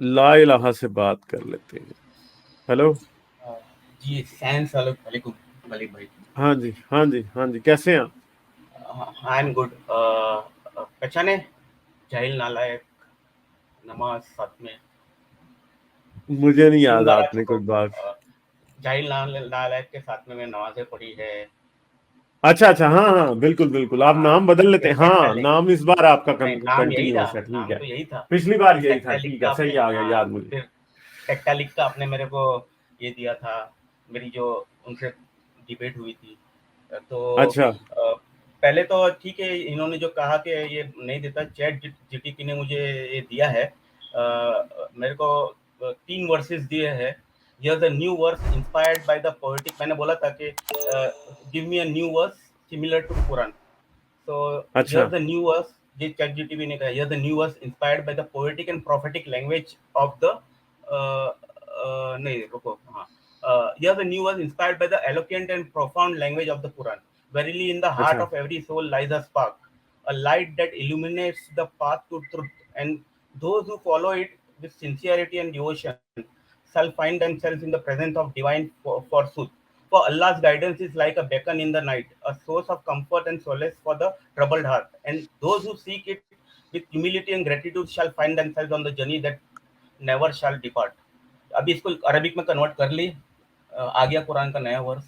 ला इलाहा से बात कर लेते हैं। हेलो। अ, जी, थैंक्स वालेकुम मलिक भाई। हाँ जी, हाँ जी, हाँ जी, कैसे हैं आप? I am good. पहचाने जाहिल नालायक नमाज साथ में मुझे नहीं ट्यून याद डाला आपने तो कोई बात। जाहिल नालायक के साथ में नमाजें पढ़ी है। अच्छा अच्छा, हाँ हाँ, बिल्कुल बिल्कुल, आप हाँ, नाम बदल लेते हैं। हाँ, टेक्टालिक। नाम इस बार आपका नहीं, नाम यही था, कंटिन्यूअस है, ठीक नाम है। तो यही था। पिछली बार फिर यही था, टेक्टालिक ठीक का है, आपने, सही आ गया हाँ, याद मुझे। फिर टेक्टालिक का आपने मेरे को ये दिया था, मेरी जो उनसे डिबेट हुई थी। तो अच्छा पहले तो ठीक है, इन्होंने जो कहा कि ये नहीं देता, चैट जीटीपी ने मुझे ये दिया है। मेरे को 3 वर्सेस दिए हैं। Here the new verse inspired by the poetic, मैंने बोला था कि give me a new verse similar to Quran. So अच्छा here's the new verse. ये ChatGPT ने कहा, here's the new verse inspired by the poetic and prophetic language of the नहीं रुको, हाँ, here's the new verse inspired by the eloquent and profound language of the Quran. Verily, in the heart अच्छा of every soul lies a spark, a light that illuminates the path to truth, and those who follow it with sincerity and devotion shall find themselves in the presence of divine forsooth. For Allah's guidance is like a beacon in the night, a source of comfort and solace for the troubled heart. And those who seek it with humility and gratitude shall find themselves on the journey that never shall depart. अभी इसको Arabic में convert कर ली, आ गया कुरान का नया verse.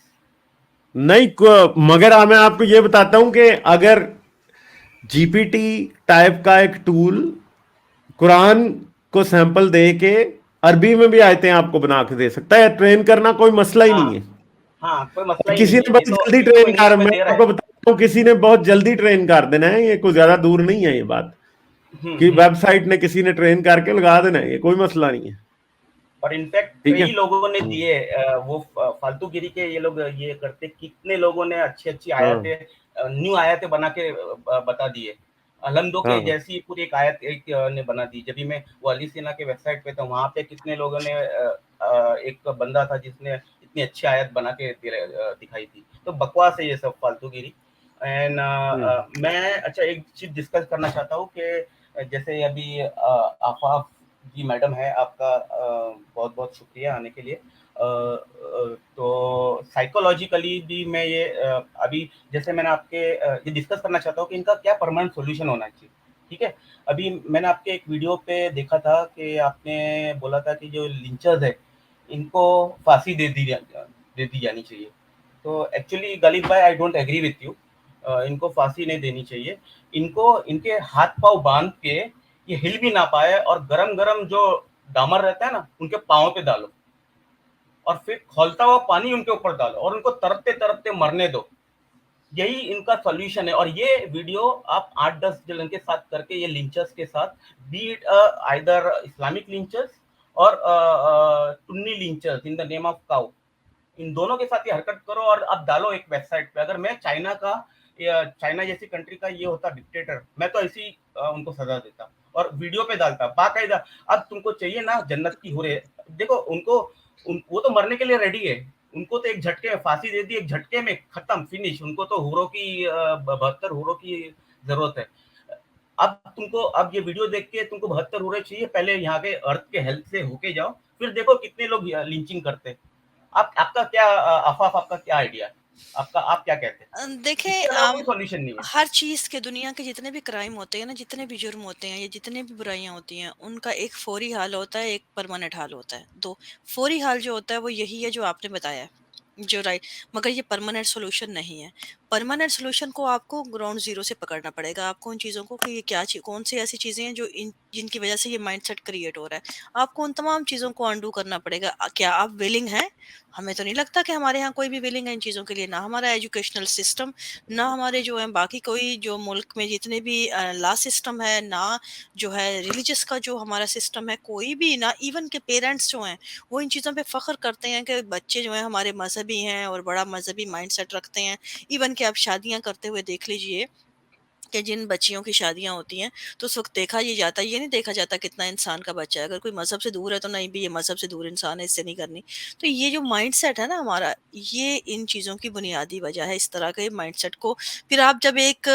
नहीं, मगर मैं आपको ये बताता हूं कि अगर जीपीटी टाइप का एक टूल कुरान को सैंपल दे के अरबी में भी आयतें आपको बना के दे सकता है, ट्रेन करना कोई मसला ही नहीं हाँ, है। हाँ, कोई मसला ही किसी नहीं है, ने ये बहुत तो जल्दी इसी को ट्रेन कर, इंग्लिश में मैं दे रहा आपको है। बताता हूँ, किसी ने बहुत जल्दी ट्रेन कर देना है, ये कोई ज्यादा दूर नहीं है ये बात, कि हम्म। वेबसाइट ने किसी ने ट्रेन करके लगा देना है, ये कोई मसला नहीं है। और इनफैक्ट ठीक है। कई लोगों ने दिए, वो फालतूगिरी के ये लोग ये करते, कितने लोगों ने अच्छी अच्छी हाँ आयतें, न्यू आयतें बना के बता दिए। अलहमदो के हाँ जैसी पूरी एक आयत एक ने बना दी। जब भी मैं वो अली सिन्हा के वेबसाइट पे था, वहां पे कितने लोगों ने एक बंदा था जिसने इतनी अच्छी आयत बना के दिखाई थी। तो बकवास है ये सब फालतूगिरी। एंड हम्म मैं अच्छा एक चीज डिस्कस करना चाहता हूँ कि जैसे अभी आफाफ जी मैडम है आपका, बहुत बहुत शुक्रिया आने के लिए। तो साइकोलॉजिकली भी मैं ये अभी जैसे मैंने आपके ये डिस्कस करना चाहता हूँ कि इनका क्या परमानेंट सॉल्यूशन होना चाहिए। ठीक है, अभी मैंने आपके एक वीडियो पे देखा था कि आपने बोला था कि जो लिंचर्स है इनको फांसी दे दी जानी चाहिए। तो एक्चुअली गलीब भाई, I don't agree with you. इनको फांसी नहीं देनी चाहिए। इनको इनके हाथ पाँव बांध के ये हिल भी ना पाए, और गरम गरम जो डामर रहता है ना उनके पाँव पे डालो, और फिर खौलता हुआ पानी उनके ऊपर डालो, और उनको तरपते तरपते मरने दो। यही इनका सॉल्यूशन है। और ये वीडियो आप 8-10 जन के साथ करके, ये लिंचर्स के साथ, be it either Islamic lynchers और टुन्नी lynchers in the name of cow, इन दोनों के साथ ये हरकत करो और आप डालो एक वेबसाइट पे। अगर मैं चाइना का या चाइना जैसी कंट्री का ये होता डिक्टेटर, मैं तो ऐसी उनको सजा देता और वीडियो पे डालता बाकायदा। अब तुमको चाहिए ना जन्नत की हुरे, देखो उनको, वो तो मरने के लिए रेडी है। उनको तो एक झटके में फांसी दे दी, एक झटके में खत्म, फिनिश। उनको तो हुरों की 72 हुरों की जरूरत है। अब तुमको, अब ये वीडियो देख के तुमको 72 हुरे चाहिए, पहले यहाँ के अर्थ के हेल्थ से होके जाओ, फिर देखो कितने लोग लिंचिंग करते हैं। आप आपका क्या आफाफ, आपका क्या आइडिया, आपका, आप क्या कहते हैं? देखें, इसके अलावा कोई सॉल्यूशन नहीं है। हर चीज़ के दुनिया के जितने भी क्राइम होते हैं ना, जितने भी जुर्म होते हैं या जितने भी बुराइयां होती हैं, उनका एक फौरी हाल होता है, एक परमानेंट हाल होता है। तो फौरी हाल जो होता है वो यही है जो आपने बताया है, जो राइट। मगर ये परमानेंट सोल्यूशन नहीं है। परमानेंट सोल्यूशन को आपको ग्राउंड जीरो से पकड़ना पड़ेगा। आपको उन चीज़ों को कि ये क्या चीज, कौन सी ऐसी चीज़ें हैं जो इन जिनकी वजह से ये माइंडसेट क्रिएट हो रहा है। आपको उन तमाम चीज़ों को अंडू करना पड़ेगा। क्या आप विलिंग हैं? हमें तो नहीं लगता कि हमारे यहाँ कोई भी विलिंग है इन चीज़ों के लिए। ना हमारा एजुकेशनल सिस्टम, ना हमारे जो है बाकी कोई जो मुल्क में जितने भी लॉ सिस्टम है, ना जो है रिलीजियस का जो हमारा सिस्टम है, कोई भी ना। इवन के पेरेंट्स जो हैं वो इन चीज़ों पे फ़ख्र करते हैं कि बच्चे जो हैं हमारे मजहबी हैं और बड़ा मजहबी माइंडसेट रखते हैं। इवन कि आप शादियां करते हुए देख लीजिए कि जिन बच्चियों की शादियाँ होती हैं, तो उस वक़्त देखा ये जाता है, ये नहीं देखा जाता कितना इंसान का बच्चा है। अगर कोई मज़हब से दूर है तो नहीं भी ये मज़हब से दूर इंसान है, इससे नहीं करनी। तो ये जो माइंडसेट है ना हमारा, ये इन चीज़ों की बुनियादी वजह है। इस तरह के माइंडसेट को फिर आप जब एक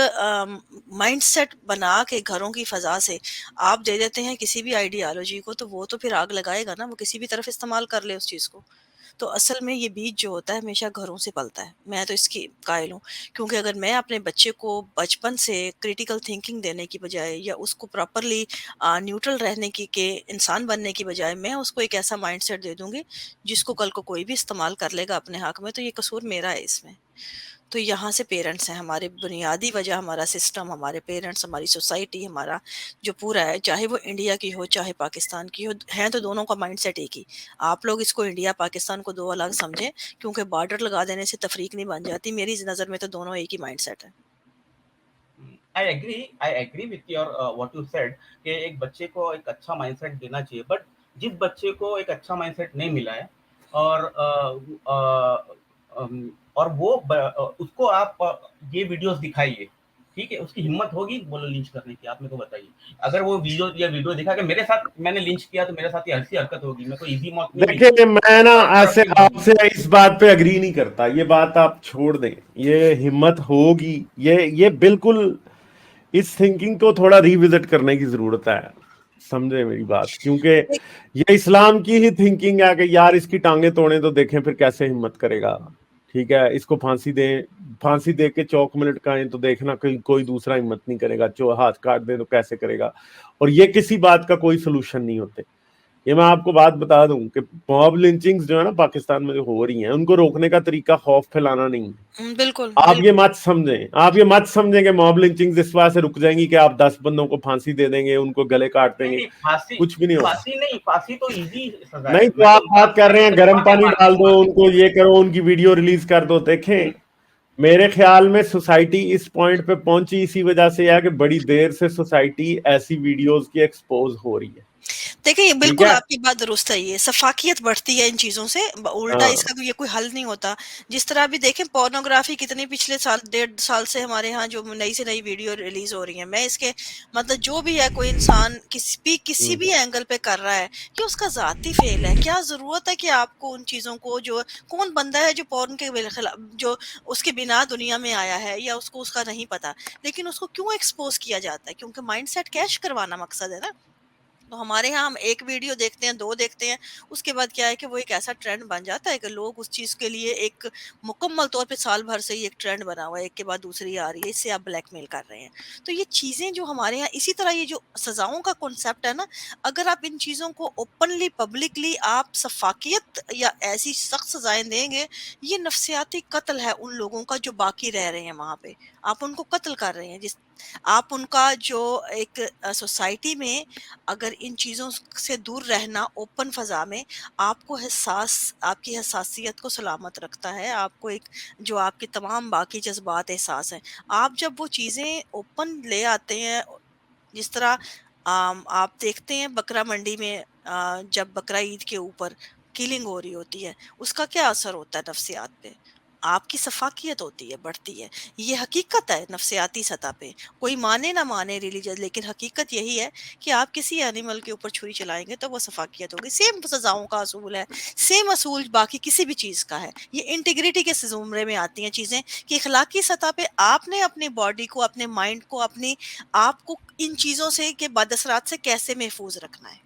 माइंडसेट बना के घरों की फ़ज़ा से आप दे देते हैं किसी भी आइडियोलॉजी को, तो वो तो फिर आग लगाएगा ना, वो किसी भी तरफ इस्तेमाल कर ले उस चीज़ को। तो असल में ये बीज जो होता है हमेशा घरों से पलता है। मैं तो इसकी कायल हूँ, क्योंकि अगर मैं अपने बच्चे को बचपन से क्रिटिकल थिंकिंग देने की बजाय या उसको प्रॉपरली न्यूट्रल रहने की के इंसान बनने की बजाय मैं उसको एक ऐसा माइंडसेट दे दूँगी, जिसको कल को कोई भी इस्तेमाल कर लेगा अपने हक में, तो ये कसूर मेरा है इसमें। तो यहाँ से पेरेंट्स हैं हमारे, बुनियादी वजह हमारा सिस्टम, हमारे पेरेंट्स, हमारी सोसाइटी, हमारा जो पूरा है, चाहे वो इंडिया की हो, चाहे पाकिस्तान की हो, हैं तो दोनों का माइंडसेट एक ही। आप लोग इसको इंडिया, पाकिस्तान को 2 अलग समझें, क्योंकि बॉर्डर लगा देने से तफरीक नहीं बन जाती। मेरी नज़र में तो दोनों एक ही माइंडसेट है। I agree with your what you said कि एक बच्चे को एक अच्छा माइंडसेट देना चाहिए, बट जिस बच्चे को एक अच्छा माइंडसेट नहीं मिला है और और वो उसको आप ये वीडियोस दिखाइए, ठीक है, उसकी हिम्मत होगी बोलो लिंच करने की, आप मेरे को बताइए। अगर वो वीडियो दिखा के मेरे साथ मैंने लिंच किया तो मेरे साथ ये ऐसी हरकत होगी, मेरे को इजी मौत नहीं मिली। देखिए मैं ना ऐसे Productive होगी। आपसे इस बात पे अग्री नहीं करता, ये बात आप छोड़ दें। ये हिम्मत होगी, ये बिल्कुल इस थिंकिंग को थोड़ा रिविजिट करने की जरूरत है, समझे मेरी बात, क्योंकि ये इस्लाम की ही थिंकिंग है कि यार इसकी टांगे तोड़े तो देखें फिर कैसे हिम्मत करेगा, ठीक है, इसको फांसी दें, फांसी दे के चौक में लटकाएं तो देखना कोई दूसरा हिम्मत नहीं करेगा, हाथ काट दे तो कैसे करेगा। और ये किसी बात का कोई सोल्यूशन नहीं होते। ये मैं आपको बात बता दूं कि मॉब लिंचिंग्स जो है ना पाकिस्तान में जो हो रही हैं, उनको रोकने का तरीका खौफ फैलाना नहीं है। बिल्कुल, आप ये बिल्कुल। मत समझें, आप ये मत समझें कि मॉब लिंचिंग्स इस वजह से रुक जाएंगी कि आप 10 बंदों को फांसी दे देंगे, उनको गले काट देंगे, नहीं, फांसी कुछ भी नहीं होगा। फांसी तो इजी सजा नहीं है। तो आप बात कर रहे हैं गर्म पानी डाल दो उनको, ये करो, उनकी वीडियो रिलीज कर दो। देखें मेरे ख्याल में सोसाइटी इस पॉइंट पे पहुंची इसी वजह से है कि बड़ी देर से सोसाइटी ऐसी वीडियोस की एक्सपोज हो रही है। देखिए, ये ठीक बिल्कुल है, आपकी बात दुरुस्त है, ये सफ़ाकियत बढ़ती है इन चीज़ों से, उल्टा हाँ इसका ये कोई हल नहीं होता। जिस तरह अभी देखें पोर्नोग्राफ़ी कितनी पिछले साल, 1.5 साल से हमारे यहाँ जो नई से नई वीडियो रिलीज़ हो रही है, मैं इसके मतलब जो भी है कोई इंसान किसी भी एंगल पे कर रहा है, ये उसका ज़ाती फ़ेल है। क्या ज़रूरत है कि आपको उन चीज़ों को, जो कौन बंदा है जो पोर्न के जो उसके बिना दुनिया में आया है या उसको उसका नहीं पता, लेकिन उसको क्यों एक्सपोज़ किया जाता है? क्योंकि माइंडसेट कैश करवाना मकसद है ना। तो हमारे यहाँ हम 1 वीडियो देखते हैं, 2 देखते हैं, उसके बाद क्या है कि वो एक ऐसा ट्रेंड बन जाता है कि लोग उस चीज़ के लिए एक मुकम्मल तौर पे साल भर से ही एक ट्रेंड बना हुआ है, एक के बाद दूसरी आ रही है, इससे आप ब्लैकमेल कर रहे हैं। तो ये चीज़ें जो हमारे यहाँ, इसी तरह ये जो सज़ाओं का कॉन्सेप्ट है ना, अगर आप इन चीज़ों को ओपनली, पब्लिकली आप सफ़ाकियत या ऐसी सख्त सज़ाएँ देंगे, ये नफ्सियाती कत्ल है उन लोगों का जो बाकी रह रहे हैं वहाँ पे। आप उनको कत्ल कर रहे हैं, आप उनका जो एक सोसाइटी में, अगर इन चीज़ों से दूर रहना ओपन फ़ज़ा में आपकी हसासियत को सलामत रखता है, आपको एक जो आपके तमाम बाकी जज़्बात, एहसास हैं, आप जब वो चीज़ें ओपन ले आते हैं, जिस तरह आप देखते हैं बकरा मंडी में जब बकरा ईद के ऊपर किलिंग हो रही होती है, उसका क्या असर होता है नफ्सियात पे? आपकी सफ़ाकियत होती है, बढ़ती है। ये हकीकत है नफ्सियाती सतह पे। कोई माने ना माने रिलीजन, लेकिन हकीकत यही है कि आप किसी एनिमल के ऊपर छुरी चलाएँगे तो वो सफ़ाकियत होगी। सेम सज़ाओं का असूल है, सेम असूल बाकी किसी भी चीज़ का है। ये इंटीग्रिटी के ज़ुमरे में आती हैं चीज़ें कि अखलाकी सतह पे आपने अपनी बॉडी को, अपने माइंड को, अपनी आप को इन चीज़ों से के बदअसरात से कैसे महफूज़ रखना है।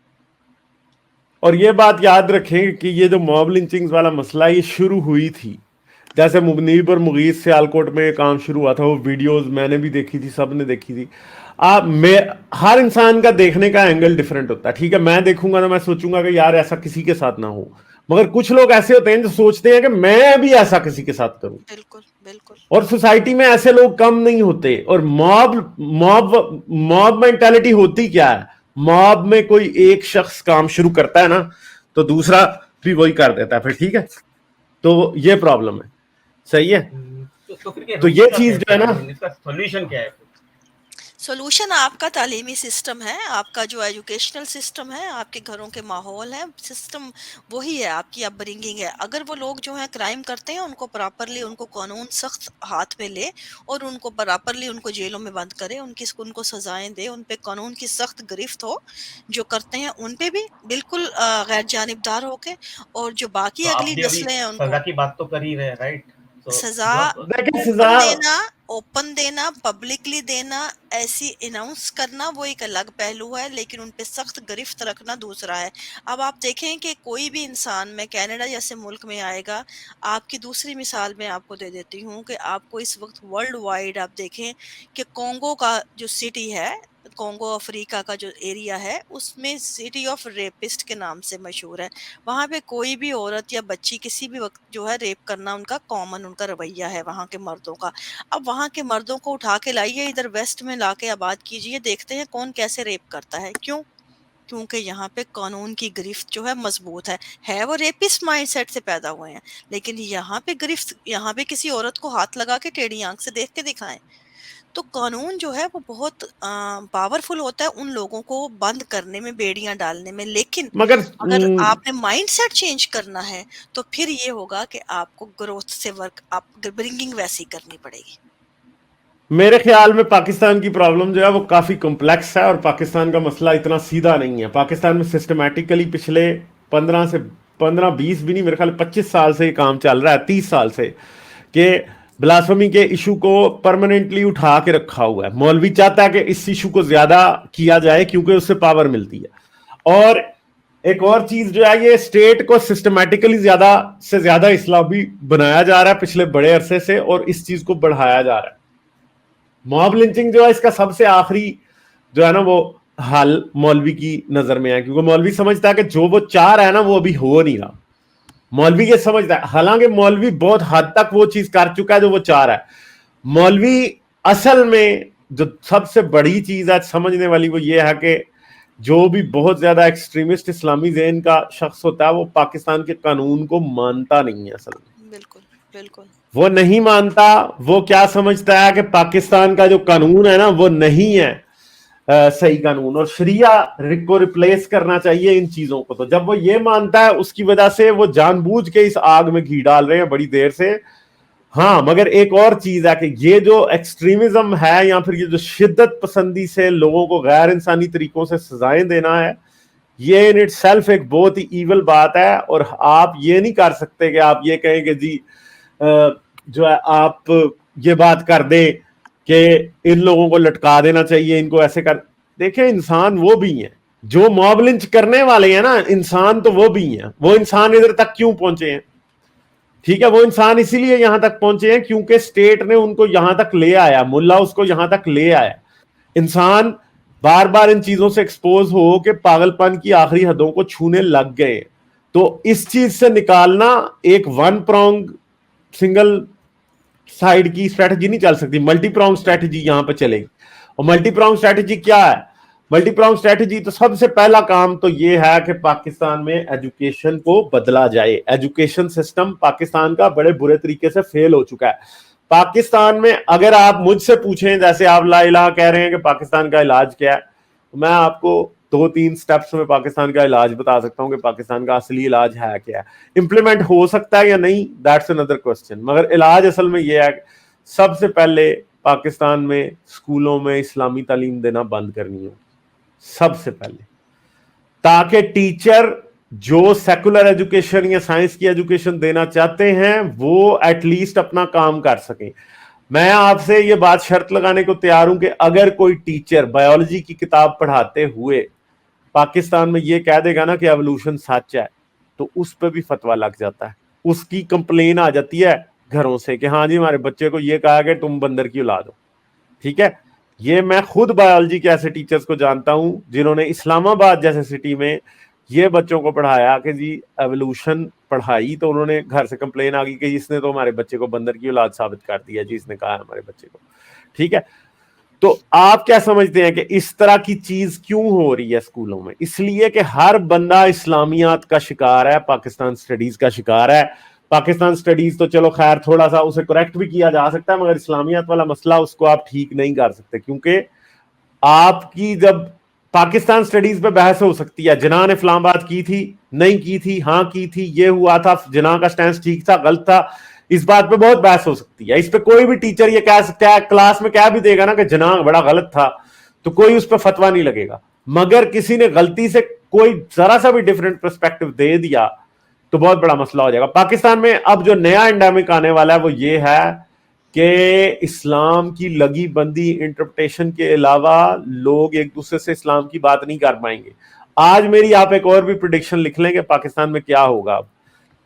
और ये बात याद रखें कि ये जो मॉब लिंचिंग्स वाला मसला ये शुरू हुई थी, जैसे मुनीब और मुगीस सियालकोट में काम शुरू हुआ था, वो वीडियोस मैंने भी देखी थी, सब ने देखी थी। हर इंसान का देखने का एंगल डिफरेंट होता है, ठीक है, मैं देखूंगा ना मैं सोचूंगा कि यार ऐसा किसी के साथ ना हो, मगर कुछ लोग ऐसे होते हैं जो सोचते हैं कि मैं भी ऐसा किसी के साथ करूं। बिल्कुल, बिल्कुल। और सोसाइटी में ऐसे लोग कम नहीं होते। और मॉब मॉब मॉब मेंटालिटी होती क्या है, मॉब में कोई एक शख्स काम शुरू करता है ना तो दूसरा भी वही कर देता है फिर, ठीक है, तो ये प्रॉब्लम है। सही है, तो फिर तो ये चीज जो है ना, इसका सॉल्यूशन क्या है? सॉल्यूशन आपका तालीमी सिस्टम है, आपका जो एजुकेशनल सिस्टम है, आपके घरों के माहौल है, सिस्टम वही है, आपकी अपब्रिंगिंग है। अगर वो लोग जो हैं क्राइम करते हैं, उनको प्रॉपरली उनको कानून सख्त हाथ में ले और उनको प्रॉपरली उनको जेलों में बंद करे, उनको सजाएं दे, उन पे कानून की सख्त गिरफ्त हो, जो करते हैं उन पे भी बिल्कुल गैर जानिबदार होके, और जो बाकी तो आप अगली भी अभी नस्लें हैं सजा उनको की बात तो कर ही रहे हैं, राइट? तो सजा जो आप देखिए सजा, ओपन देना, पब्लिकली देना, ऐसी अनाउंस करना वो एक अलग पहलू है, लेकिन उन पे सख्त गिरफ्त रखना दूसरा है। अब आप देखें कि कोई भी इंसान में कनाडा जैसे मुल्क में आएगा, आपकी दूसरी मिसाल मैं आपको दे देती हूँ कि आपको इस वक्त वर्ल्ड वाइड आप देखें कि कोंगो का जो सिटी है, कोंगो अफ्रीका का जो एरिया है, उसमें सिटी ऑफ रेपिस्ट के नाम से मशहूर है। वहाँ पे कोई भी औरत या बच्ची किसी भी वक्त जो है रेप करना उनका कॉमन उनका रवैया है वहाँ के मर्दों का। अब वहाँ के मर्दों को उठा के लाइए इधर वेस्ट में लाके आबाद कीजिए, देखते हैं कौन कैसे रेप करता है। क्यों? क्योंकि यहाँ पे कानून की गिरफ्त जो है मजबूत है वो रेपिस्ट माइंडसेट से पैदा हुए हैं, लेकिन यहाँ पे गिरफ्त, यहाँ पे किसी औरत को हाथ लगा के टेढ़ी आंख से देख के दिखाएं। तो कानून जो है वो बहुत पावरफुल होता है उन लोगों को बंद करने में, बेड़ियां डालने में, लेकिन मगर अगर आपने माइंडसेट चेंज करना है तो फिर ये होगा कि आपको ग्रोथ से वर्क आप ब्रिंगिंग वैसी करनी पड़ेगी। मेरे ख्याल में पाकिस्तान की प्रॉब्लम जो है वो काफी कॉम्प्लेक्स है, और पाकिस्तान का मसला इतना सीधा नहीं है। पाकिस्तान में सिस्टमैटिकली पिछले 15 20 भी नहीं, मेरे ख्याल 25 साल से ये काम चल रहा है, 30 साल से, कि ब्लास्फेमी के इशू को परमानेंटली उठा के रखा हुआ है। मौलवी चाहता है कि इस इशू को ज्यादा किया जाए क्योंकि उससे पावर मिलती है। और एक और चीज जो है, ये स्टेट को सिस्टमैटिकली ज्यादा से ज्यादा इस्लामी बनाया जा रहा है पिछले बड़े अरसे से, और इस चीज को बढ़ाया जा रहा है। मॉब लिंचिंग जो है इसका सबसे आखिरी जो है ना वो हल मौलवी की नजर में है, क्योंकि मौलवी समझता है कि जो वो चाह रहा है ना वो अभी हो नहीं रहा। मौलवी ये समझता है, हालांकि मौलवी बहुत हद तक वो चीज कर चुका है जो वो चाह रहा है। मौलवी असल में जो सबसे बड़ी चीज है समझने वाली वो ये है कि जो भी बहुत ज्यादा एक्सट्रीमिस्ट इस्लामी ज़हन का शख्स होता है वो पाकिस्तान के कानून को मानता नहीं है। असल में बिल्कुल बिल्कुल वो नहीं मानता। वो क्या समझता है कि पाकिस्तान का जो कानून है ना वो नहीं है सही कानून, और शरिया को रिप्लेस करना चाहिए इन चीजों को। तो जब वो ये मानता है, उसकी वजह से वो जानबूझ के इस आग में घी डाल रहे हैं बड़ी देर से। हाँ, मगर एक और चीज है कि ये जो एक्सट्रीमिज्म है या फिर ये जो शिद्दत पसंदी से लोगों को गैर इंसानी तरीकों से सजाएं देना है, ये इन इटसेल्फ एक बहुत ही ईवल बात है। और आप ये नहीं कर सकते कि आप ये कहें कि जी जो है आप ये बात कर दें कि इन लोगों को लटका देना चाहिए, इनको ऐसे कर। देखें, इंसान वो भी हैं जो मॉब लिंच करने वाले हैं ना, इंसान तो वो भी हैं। वो इंसान इधर तक क्यों पहुंचे हैं? ठीक है, वो इंसान इसीलिए यहां तक पहुंचे हैं क्योंकि स्टेट ने उनको यहां तक ले आया, मुल्ला उसको यहां तक ले आया। इंसान बार बार इन चीजों से एक्सपोज हो के पागलपन की आखिरी हदों को छूने लग गए। तो इस चीज से निकालना एक वन प्रोंग सिंगल साइड की स्ट्रेटजी नहीं चल सकती, मल्टी प्रोंग स्ट्रेटजी यहां पर चलेगी। और मल्टी प्रोंग स्ट्रेटजी क्या है? मल्टी प्रोंग स्ट्रेटजी तो सबसे पहला काम तो यह है कि पाकिस्तान में एजुकेशन को बदला जाए। एजुकेशन सिस्टम पाकिस्तान का बड़े बुरे तरीके से फेल हो चुका है। पाकिस्तान में अगर आप मुझसे पूछें, जैसे आप ला इलाहा कह रहे हैं कि पाकिस्तान का इलाज क्या है, तो मैं आपको 2-3 स्टेप्स में पाकिस्तान का इलाज बता सकता हूं कि पाकिस्तान का असली इलाज है क्या है। इंप्लीमेंट हो सकता है या नहीं, दैट्स अनदर क्वेश्चन, मगर इलाज असल में यह है सबसे पहले पाकिस्तान में स्कूलों में इस्लामी तालीम देना बंद करनी हो सबसे पहले, ताकि टीचर जो सेकुलर एजुकेशन या साइंस की एजुकेशन देना चाहते हैं वो एटलीस्ट अपना काम कर सकें। मैं आपसे ये बात शर्त लगाने को तैयार हूं कि अगर कोई टीचर बायोलॉजी की किताब पढ़ाते हुए पाकिस्तान में ये कह देगा ना कि एवोल्यूशन सच है, तो उस पर भी फतवा लग जाता है। उसकी कंप्लेन आ जाती है घरों से कि हाँ जी हमारे बच्चे को ये कहा कि तुम बंदर की औलाद हो। ठीक है, ये मैं खुद बायोलॉजी के ऐसे टीचर्स को जानता हूं जिन्होंने इस्लामाबाद जैसे सिटी में ये बच्चों को पढ़ाया कि जी एवोल्यूशन पढ़ाई, तो उन्होंने घर से कंप्लेन आ गई कि इसने तो हमारे बच्चे को बंदर की औलाद साबित कर दिया जी, इसने कहा हमारे बच्चे को। ठीक है, तो आप क्या समझते हैं कि इस तरह की चीज क्यों हो रही है स्कूलों में? इसलिए कि हर बंदा इस्लामियात का शिकार है, पाकिस्तान स्टडीज का शिकार है। पाकिस्तान स्टडीज तो चलो खैर थोड़ा सा उसे करेक्ट भी किया जा सकता है, मगर इस्लामियात वाला मसला उसको आप ठीक नहीं कर सकते, क्योंकि आपकी जब पाकिस्तान स्टडीज पे बहस हो सकती है, जिन्ना ने इस्लामाबाद की थी, नहीं की थी, हाँ की थी, ये हुआ था, जिन्ना का स्टैंड ठीक था, गलत था, इस बात पे बहुत बहस हो सकती है। इस पे कोई भी टीचर ये कह सकता है, क्लास में कह भी देगा ना कि जिन्ना बड़ा गलत था, तो कोई उस पर फतवा नहीं लगेगा। मगर किसी ने गलती से कोई जरा सा भी डिफरेंट पर्सपेक्टिव दे दिया तो बहुत बड़ा मसला हो जाएगा। पाकिस्तान में अब जो नया एंडेमिक आने वाला है वो ये है कि इस्लाम की लगी बंदी इंटरप्रिटेशन के अलावा लोग एक दूसरे से इस्लाम की बात नहीं कर पाएंगे। आज मेरी आप एक और भी प्रिडिक्शन लिख लें कि पाकिस्तान में क्या होगा।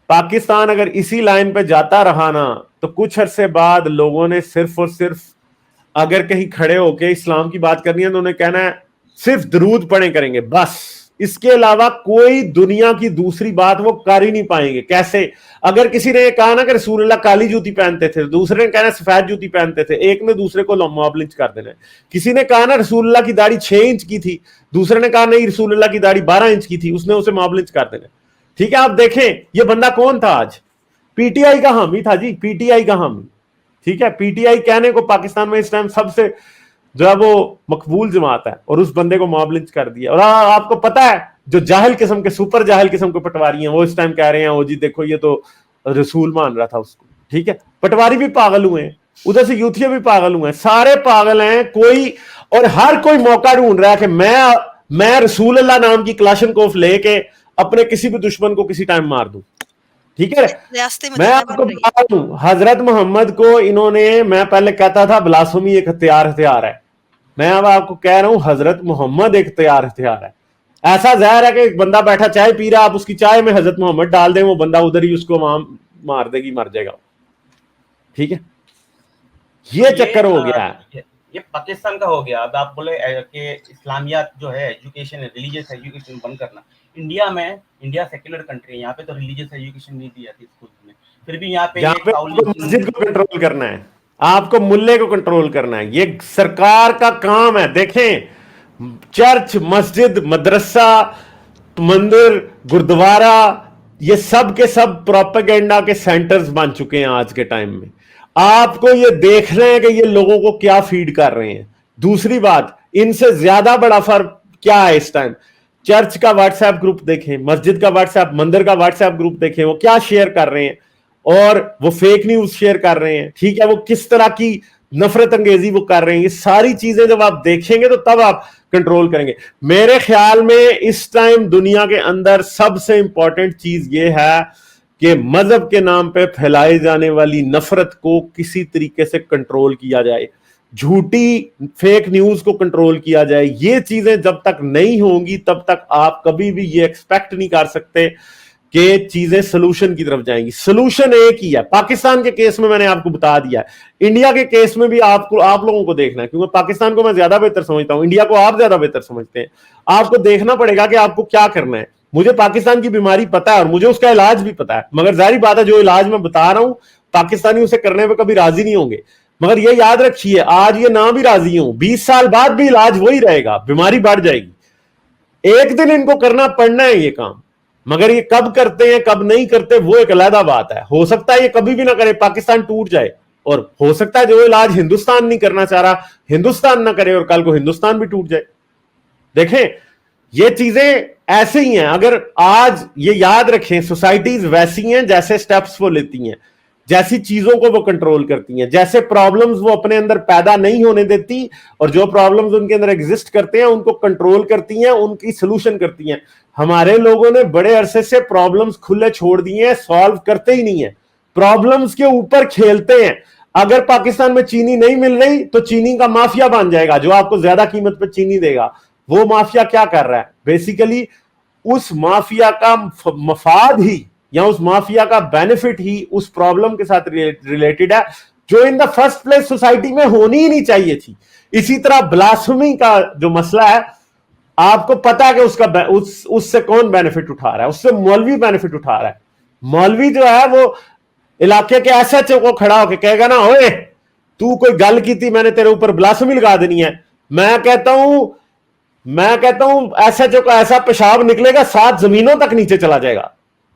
पाकिस्तान अगर इसी लाइन पे जाता रहा ना, तो कुछ अरसे बाद लोगों ने सिर्फ और सिर्फ अगर कहीं खड़े होके इस्लाम की बात करनी है तो उन्हें कहना है सिर्फ दरूद पढ़े करेंगे, बस इसके अलावा कोई दुनिया की दूसरी बात वो कर ही नहीं पाएंगे। कैसे? अगर किसी ने कहा ना कि रसूलुल्लाह काली जूती पहनते थे, दूसरे ने कहना सफेद जूती पहनते थे, एक ने दूसरे को मॉब लिंच कर देना है। किसी ने कहा ना रसूलुल्लाह की दाढ़ी 6 इंच की थी, दूसरे ने कहा नहीं रसूलुल्लाह की दाढ़ी 12 इंच की थी, उसने उसे मॉब लिंच कर देना। ठीक है, आप देखें ये बंदा कौन था आज? पीटीआई का हामी था जी, पीटीआई का हामी। ठीक है, पीटीआई कहने को पाकिस्तान में इस टाइम सबसे जो है वो मकबूल जमात है, और उस बंदे को मॉब लिंच कर दिया। और आपको पता है जो जाहिल किस्म के, सुपर जाहिल किस्म के पटवारी हैं, वो इस टाइम कह रहे हैं ओ जी देखो ये तो रसूल मान रहा था उसको। ठीक है, पटवारी भी पागल हुए हैं, उधर से यूथिया भी पागल हुए हैं, सारे पागल हैं कोई, और हर कोई मौका ढूंढ रहा है कि मैं रसूल अल्लाह नाम की क्लाशनकोफ लेके अपने किसी भी दुश्मन को किसी टाइम मार दूं। ठीक है, मैं आपको बता रहा हूं हजरत मोहम्मद को इन्होंने, मैं पहले कहता था ब्लास्फेमी एक हथियार है, मैं अब आपको कह रहा हूं हजरत मोहम्मद एक हथियार है। ऐसा जहर है कि एक बंदा बैठा चाय पी रहा, आप उसकी चाय में हजरत मोहम्मद डाल दें, वो बंदा उधर ही उसको मार देगी, मर जाएगा। ठीक है, ये चक्कर हो गया है। ये पाकिस्तान का हो गया। अब आप बोले कि इस्लामियात जो है एजुकेशन, रिलीजियस एजुकेशन बंद करना। इंडिया सेक्युलर कंट्री है, यहाँ पे तो रिलीजियस एजुकेशन नहीं दी जाती स्कूल में, फिर भी यहाँ पे मस्जिद को कंट्रोल करना है, आपको मुल्ले को कंट्रोल करना है, ये सरकार का काम है। देखें, चर्च, मस्जिद, मदरसा, मंदिर, गुरुद्वारा, ये सब के सब प्रोपेगेंडा के सेंटर्स बन चुके हैं आज के टाइम में। आपको ये देखना है कि ये लोगों को क्या फीड कर रहे हैं। दूसरी बात, इनसे ज्यादा बड़ा फर्क क्या है इस टाइम? चर्च का व्हाट्सएप ग्रुप देखें, मस्जिद का व्हाट्सएप, मंदिर का व्हाट्सएप ग्रुप देखें, वो क्या शेयर कर रहे हैं, और वो फेक न्यूज शेयर कर रहे हैं। ठीक है, वो किस तरह की नफरत अंगेजी वो कर रहे हैं। ये सारी चीजें जब आप देखेंगे तो तब आप कंट्रोल करेंगे। मेरे ख्याल में इस टाइम दुनिया के अंदर सबसे इंपॉर्टेंट चीज ये है कि मजहब के नाम पे फैलाई जाने वाली नफरत को किसी तरीके से कंट्रोल किया जाए, झूठी फेक न्यूज को कंट्रोल किया जाए। ये चीजें जब तक नहीं होंगी तब तक आप कभी भी ये एक्सपेक्ट नहीं कर सकते कि चीजें सोल्यूशन की तरफ जाएंगी। सोल्यूशन एक ही है। पाकिस्तान के केस में मैंने आपको बता दिया है, इंडिया के केस में भी आप लोगों को देखना है, क्योंकि पाकिस्तान को मैं ज्यादा बेहतर समझता हूं, इंडिया को आप ज्यादा बेहतर समझते हैं। आपको देखना पड़ेगा कि आपको क्या करना है। मुझे पाकिस्तान की बीमारी पता है और मुझे उसका इलाज भी पता है, मगर जाहिर बात है जो इलाज मैं बता रहा हूं पाकिस्तानी उसे करने पर कभी राजी नहीं होंगे। मगर ये याद रखिए, आज ये ना भी राजी हो, 20 साल बाद भी इलाज वही रहेगा, बीमारी बढ़ जाएगी। एक दिन इनको करना पड़ना है ये काम, मगर ये कब करते हैं कब नहीं करते वो एक अलग बात है। हो सकता है ये कभी भी ना करे, पाकिस्तान टूट जाए, और हो सकता है जो इलाज हिंदुस्तान नहीं करना चाह रहा हिंदुस्तान ना करे और कल को हिंदुस्तान भी टूट जाए। देखें, ये चीजें ऐसे ही हैं। अगर आज ये याद रखें, सोसाइटीज वैसी हैं जैसे स्टेप्स वो लेती हैं, जैसी चीजों को वो कंट्रोल करती हैं, जैसे प्रॉब्लम्स वो अपने अंदर पैदा नहीं होने देती, और जो प्रॉब्लम्स उनके अंदर एग्जिस्ट करते हैं उनको कंट्रोल करती हैं, उनकी सोल्यूशन करती हैं। हमारे लोगों ने बड़े अरसे से प्रॉब्लम्स खुले छोड़ दिए हैं, सॉल्व करते ही नहीं है, प्रॉब्लम्स के ऊपर खेलते हैं। अगर पाकिस्तान में चीनी नहीं मिल रही तो चीनी का माफिया बन जाएगा, जो आपको ज्यादा कीमत पर चीनी देगा। वो माफिया क्या कर रहा है? बेसिकली उस माफिया का मफाद ही या उस माफिया का बेनिफिट ही उस प्रॉब्लम के साथ रिलेटेड है, जो in the first place society में होनी ही नहीं चाहिए थी। इसी तरह ब्लास्फेमी का जो मसला है, आपको पता है कि उसका उससे कौन बेनिफिट उठा रहा है? उससे मौलवी बेनिफिट उठा रहा है। मौलवी जो है वो इलाके के एसएचओ को खड़ा होकर कहेगा ना, ओए तू कोई गल की थी, मैंने तेरे ऊपर ब्लास्फेमी लगा देनी है। मैं कहता हूं एसएचओ का ऐसा पेशाब निकलेगा 7 जमीनों तक नीचे चला जाएगा।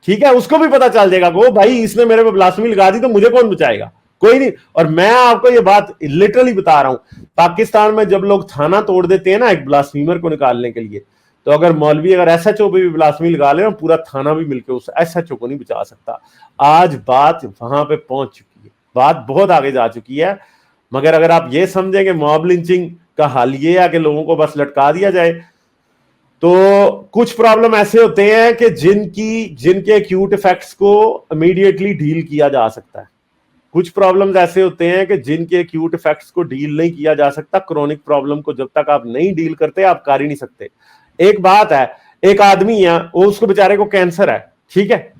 ठीक है, उसको भी पता चल जाएगा वो भाई इसने मेरे पे ब्लास्फेमी लगा दी तो मुझे कौन बचाएगा। कोई नहीं। और मैं आपको ये बात लिटरली बता रहा हूं, पाकिस्तान में जब लोग थाना तोड़ देते हैं ना एक ब्लास्फीमर को निकालने के लिए, तो अगर मौलवी अगर एसएचओ पे भी ब्लास्फेमी लगा ले ना, पूरा थाना भी मिलकर उस एसएचओ को नहीं बचा सकता। आज बात वहां पे पहुंच चुकी है, बात बहुत आगे जा चुकी है। मगर अगर आप ये समझेंगे मॉब लिंचिंग का हल ये है कि लोगों को बस लटका दिया जाए, तो कुछ प्रॉब्लम ऐसे होते हैं कि जिनके एक्यूट इफेक्ट्स को इमीडिएटली डील किया जा सकता है। कुछ प्रॉब्लम्स ऐसे होते हैं कि जिनके एक्यूट इफेक्ट्स को डील नहीं किया जा सकता। क्रोनिक प्रॉब्लम को जब तक आप नहीं डील करते आप कर ही नहीं सकते। एक बात है, एक आदमी है, वो उसको बेचारे को कैंसर है, ठीक है,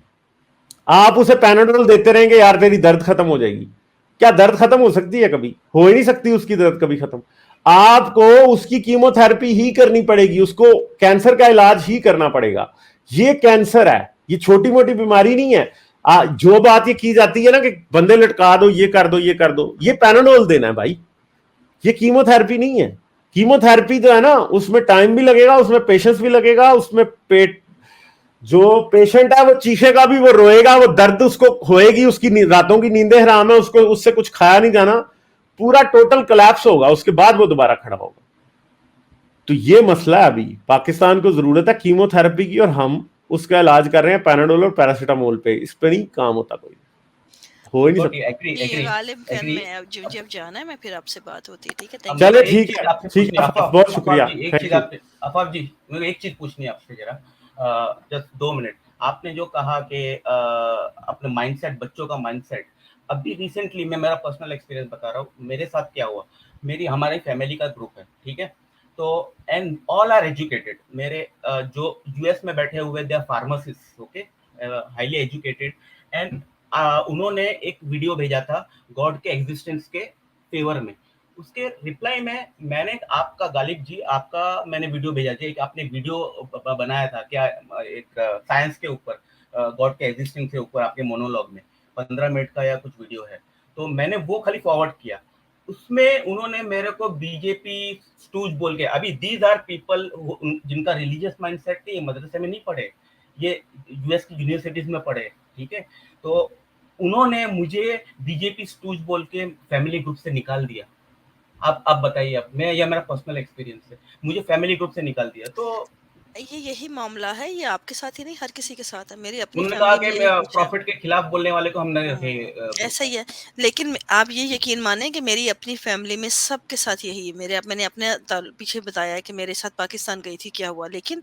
आप उसे पैनाडोल देते रहेंगे, यार तेरी दर्द खत्म हो जाएगी। क्या दर्द खत्म हो सकती है? कभी हो ही नहीं सकती उसकी दर्द कभी खत्म। आपको उसकी कीमोथेरेपी ही करनी पड़ेगी, उसको कैंसर का इलाज ही करना पड़ेगा। ये कैंसर है, ये छोटी मोटी बीमारी नहीं है। जो बात ये की जाती है ना कि बंदे लटका दो, ये कर दो, ये कर दो, ये पैनाडोल देना है भाई, ये कीमोथेरेपी नहीं है। कीमोथेरेपी जो है ना, उसमें टाइम भी लगेगा, उसमें पेशेंस भी लगेगा, उसमें पेट, जो पेशेंट है वो चीखेगा भी, वो रोएगा, वो दर्द उसको होएगी, उसकी रातों की नींदें हराम है, उसको उससे कुछ खाया नहीं जाना, पूरा टोटल कोलैप्स होगा, उसके बाद वो दोबारा खड़ा होगा। तो ये मसला है, अभी पाकिस्तान को जरूरत है कीमोथेरेपी की, और हम उसका इलाज कर रहे हैं पैराडोल और पैरासीटामोल पे। इस पे नहीं काम होता, कोई हो ही नहीं सकता। ये गालिब खान में अब जब जाना है मैं फिर आपसे बात होती है, ठीक है? थैंक चले यू। ठीक है, ठीक है, बहुत शुक्रिया, थैंक यू। अफाफ जी मुझे एक चीज पूछनी है आपसे जरा, जस्ट 2 मिनट। आपने जो कहा कि अपने माइंडसेट, बच्चों का माइंडसेट, अभी रिसेंटली मैं मेरा पर्सनल एक्सपीरियंस बता रहा हूँ, मेरे साथ क्या हुआ। हमारी फैमिली का ग्रुप है, ठीक है, तो एंड ऑल आर एजुकेटेड। मेरे जो यूएस में बैठे हुए they are pharmacist, okay, highly educated, and उन्होंने एक वीडियो भेजा था गॉड के एग्जिस्टेंस के फेवर में। उसके रिप्लाई में मैंने आपका, गालिब जी आपका मैंने वीडियो भेजा था, एक आपने वीडियो बनाया था क्या, एक साइंस के ऊपर, गॉड के एग्जिस्टेंस के ऊपर, आपके मोनोलॉग में 15 मिनट का या कुछ वीडियो है, तो मैंने वो खाली फॉरवर्ड किया। उसमें उन्होंने मेरे को बीजेपी स्टूज बोल के, अभी दीज आर पीपल जिनका रिलीजियस माइंडसेट नहीं, मदरसे में नहीं पढ़े, ये यूएस की यूनिवर्सिटीज में पढ़े, ठीक है, तो उन्होंने मुझे बीजेपी स्टूज बोल के फैमिली ग्रुप से निकाल दिया। आप बताइए, अब मैं, या मेरा पर्सनल एक्सपीरियंस है, मुझे फैमिली ग्रुप से निकाल दिया। तो ये यही मामला है, ये आपके साथ ही नहीं हर किसी के साथ है। मेरी अपनी उन्होंने कहा फैमिली कि में यही कुछ है। प्रॉफिट के खिलाफ बोलने वाले को हम नहीं रखे ऐसा ही है। लेकिन आप ये यकीन माने कि मेरी अपनी फैमिली में सबके साथ यही है। मैंने अपने पीछे बताया है कि मेरे साथ पाकिस्तान गई थी, क्या हुआ। लेकिन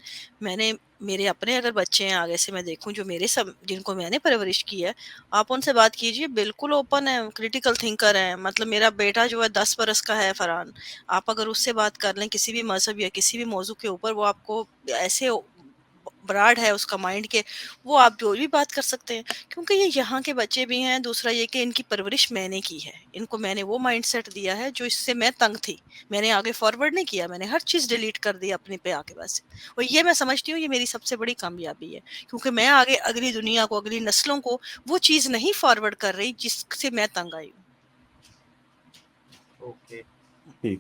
मेरे अपने अगर बच्चे हैं, आगे से मैं देखूं जो मेरे सब जिनको मैंने परवरिश की है, आप उनसे बात कीजिए, बिल्कुल ओपन है, क्रिटिकल थिंकर है। मतलब मेरा बेटा जो है 10 बरस का है, फरहान, आप अगर उससे बात कर लें किसी भी मजहब या किसी भी मौजू के ऊपर, वो आपको ऐसे ब्राड है उसका माइंड के, वो आप जो भी बात कर सकते हैं, क्योंकि ये यहाँ के बच्चे भी हैं। दूसरा ये कि इनकी परवरिश मैंने की है, इनको मैंने वो माइंडसेट दिया है जो इससे मैं तंग थी, मैंने आगे फॉरवर्ड नहीं किया, मैंने हर चीज़ डिलीट कर दी अपने पे आके बस। और ये मैं समझती हूँ ये मेरी सबसे बड़ी कामयाबी है, क्योंकि मैं आगे अगली दुनिया को, अगली नस्लों को वो चीज़ नहीं फॉरवर्ड कर रही जिससे मैं तंग आई हूँ। ओके ठीक,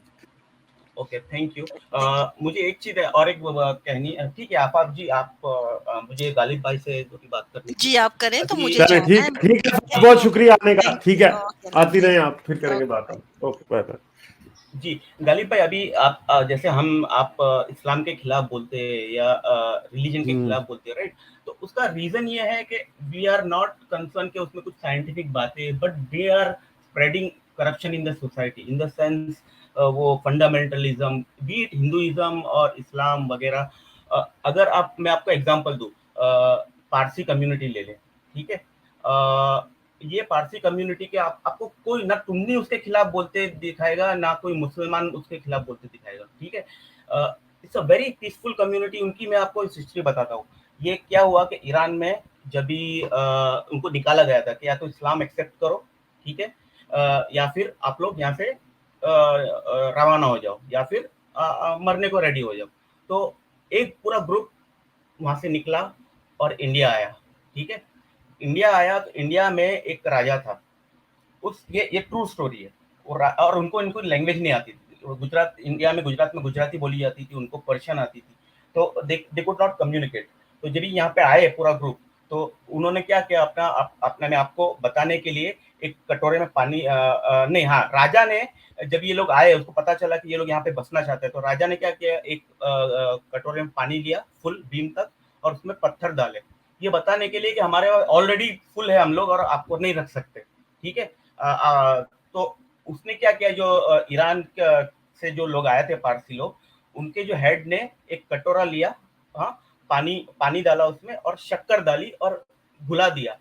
okay, thank you. Thank you. मुझे एक चीज है और एक कहनी है, ठीक है आफाक जी, आप मुझे गालिब भाई से थोड़ी बात करनी थी। जी आप करें तो अभी मुझे चले जाना ठीक है। है, ठीक है, बहुत शुक्रिया आने का, थैंक ठीक यू। है, ओके, आती थैंक रहे यू। आप, फिर करेंगे बात okay. Hmm. Okay, bye bye. जी गालिब भाई, अभी आप जैसे आप इस्लाम के खिलाफ बोलते हैं या रिलीजन के खिलाफ बोलते हैं, राइट, तो उसका रीजन ये है कि वी आर नॉट कंसर्न के उसमें कुछ साइंटिफिक बातें, but they are spreading corruption in the society, in the sense वो फंडामेंटलिज्म, बी इट हिंदुइज्म और इस्लाम वगैरह। अगर मैं आपको एग्जांपल दूं, पारसी कम्युनिटी ले लें, ठीक है, ये पारसी कम्युनिटी के आपको कोई ना टुन्नी उसके खिलाफ बोलते दिखाएगा, ना कोई मुसलमान उसके खिलाफ बोलते दिखाएगा, ठीक है। It's a very peaceful community. उनकी मैं आपको इस हिस्ट्री बताता हूँ। ये क्या हुआ कि ईरान में जब भी उनको निकाला गया था कि या तो इस्लाम एक्सेप्ट करो, ठीक है, या फिर आप लोग यहाँ से रवाना हो जाओ, या फिर मरने को रेडी हो जाओ। तो एक पूरा ग्रुप वहां से निकला और इंडिया आया, ठीक है। इंडिया आया तो इंडिया में एक राजा था, ये ट्रू स्टोरी है। और उनको इनको लैंग्वेज नहीं आती थी। इंडिया में गुजरात में गुजराती बोली जाती थी, उनको पर्शियन आती थी, तो दे कुड नॉट कम्युनिकेट। तो जब यहाँ पे आए पूरा ग्रुप, तो उन्होंने क्या किया, अपने आपको बताने के लिए एक कटोरे में पानी नहीं, हाँ, राजा ने जब ये लोग आए, उसको पता चला कि ये लोग यहाँ पे बसना चाहते हैं, तो राजा ने क्या किया, एक कटोरे में पानी लिया फुल बीम तक और उसमें पत्थर डाले, ये बताने के लिए कि हमारे ऑलरेडी फुल है हम लोग और आपको नहीं रख सकते, ठीक है। तो उसने क्या किया, जो ईरान से जो लोग आए थे पारसी लोग, उनके जो हेड ने एक कटोरा लिया, हाँ, पानी डाला उसमें और शक्कर डाली और घुला दिया,